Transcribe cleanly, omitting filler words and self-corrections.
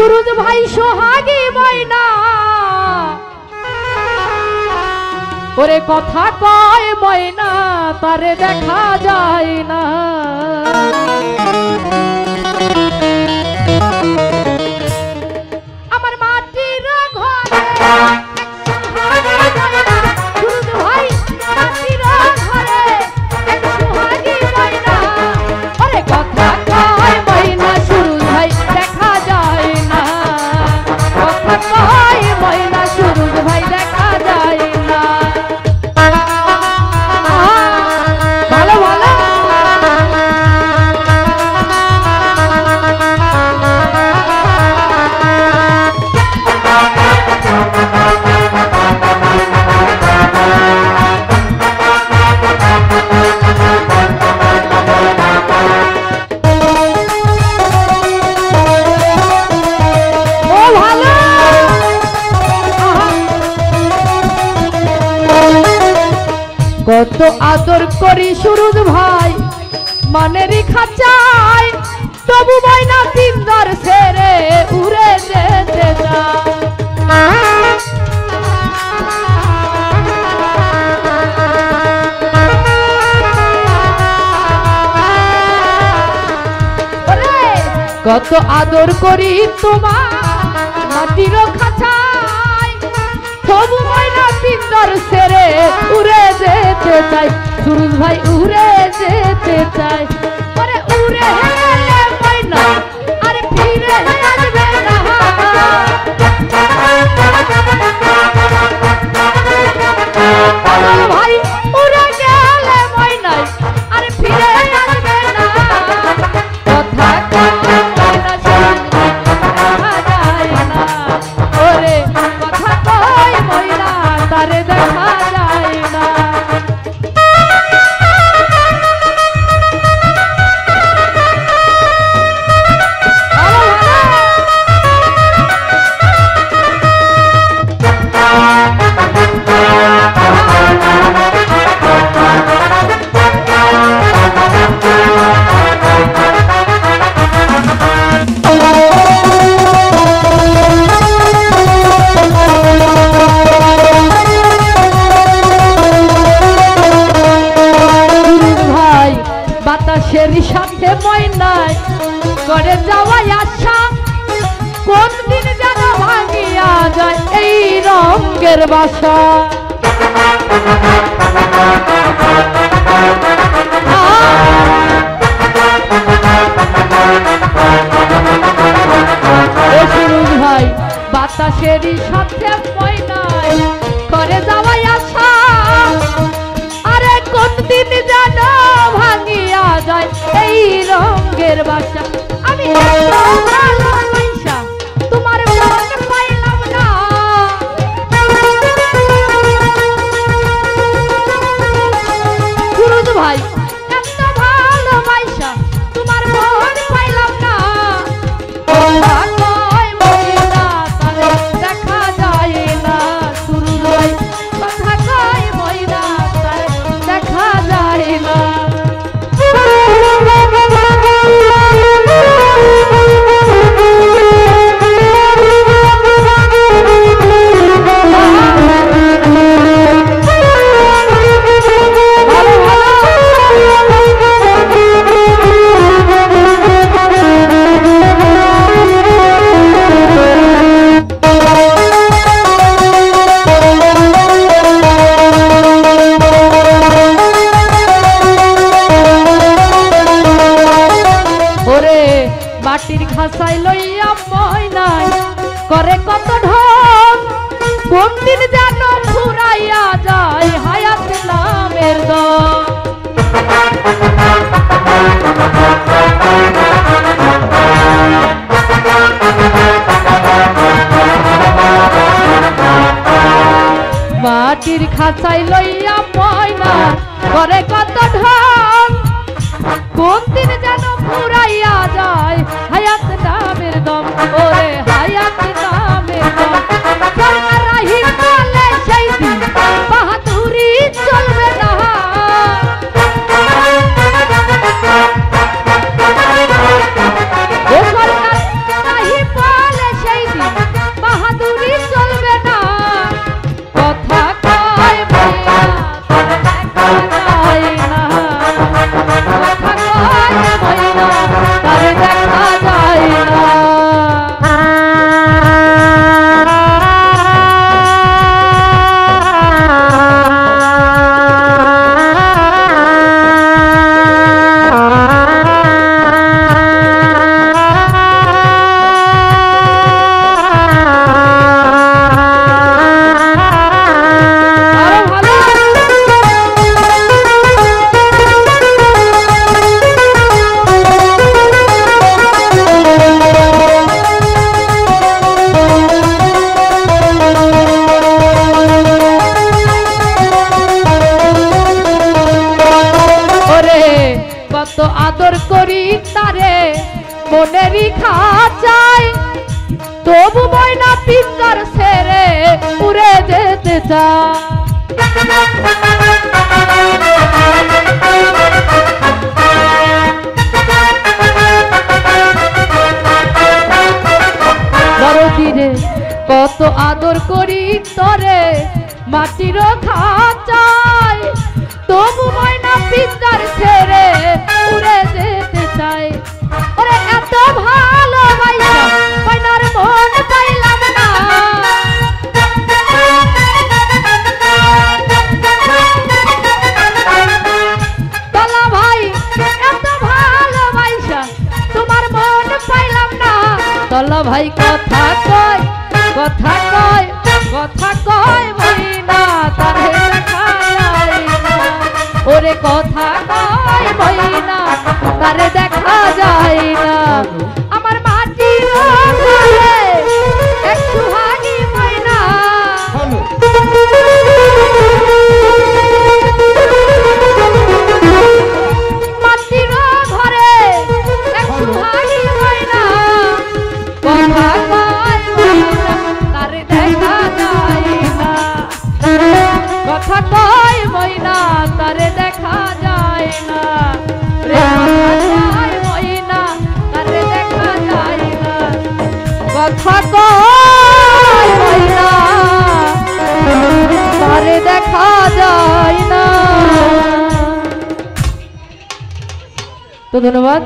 সুরজ ভাই সোহাগী ময়না ওরে কথা কয় ময়না তারে দেখা যায় না। আমার মাটির ঘরে সুরজ ভাই মাটির ঘরে এক সোহাগী ময়না ওরে কথা কয় ময়না সুরজ ভাই দেখা যায় না। কথা কয় ময়না সুরজ ভাই দেখা যায় না। ভালো ভালো কত আদর করি সুরজ ভাই মনেরই খাঁচায় তবু ময়না পিঞ্জর ছেড়ে উড়ে যেতে চায়। কত আদর করি তোমার মাটির খাঁচায় তবু ময়না পিঞ্জর ছেড়ে উড়ে যেতে চাই। সুরজ ভাই উড়ে যেতে চাই আরে উড়ে গেলে ময়না আরে ফিরে আসবে না। ভাই উড়ে গেলে ময়না আরে ফিরে আসবে না। কথা ময়না দেখা যায় না ওরে কথা কয় ময়না তারে দেখা যায় না। বাতাসের সাথে ময়নায় করে যাওয়াই আশা কোন দিন যেন ভাঙিয়া যায় এই রঙের বাসা। সুরজ ভাই বাতাসের সাথে ময়নায় করে যাওয়াই আশা আরে কোন দিন যেন ভাঙিয়া যায় এই রঙের বাসা। আমি তোমার মন পাইলাম না সুরজ ভাই এত ভালোবাসা তোমার মন পাইলাম না। দেখা যায় না সুরজ ভাই কথা কয় ময়না তারে দেখা যায় না। মাটির খাঁচাই লইয়া ময়নাই করে কত ঢং কোন দিন যেন ফুরাইয়া যায় হায়াত নামের দম। মাটির খাঁচাই লইয়া ময়না করে কত ঢং কোন দিন যেন ফুরাইয়া যায় হায়াত নামের দম ওরে হায়াত নামের দম। রাহি বলে সেই দিন বাহাদুরি চলবে না। রাহি বলে কত আদর করি তারে মনেরই খাঁচায়, তবু ময়না পিঞ্জর ছেড়ে উড়ে যেতে চায়। দরদিরে কত আদর করি তরে মাটির খাঁচায়, তবু ময়না পিঞ্জর ছেড়ে উড়ে যেতে চায়। ওরে এত ভালোবাসা ময়নার মন পাইলাম না, তলা ভাই এত ভালোবাসা তোমার মন পাইলাম না। তলা ভাই কথা কয় কথা কয় কথা কয় ময়না তারে দেখা যায় না, ওরে কথা কয় ময়না তারে দেখা যায় না। আমার মাটির ঘরে এক সুহাগী ময়না, মাটির ঘরে এক সুহাগী ময়না, কথা কয় ময়না তারে দেখা যায় না, কথা কয় ময়না তারে দেখা যায় না, রে ময়না তারে দেখা যায় না, কথা কয় ময়না তারে দেখা যায় না। তো ধন্যবাদ।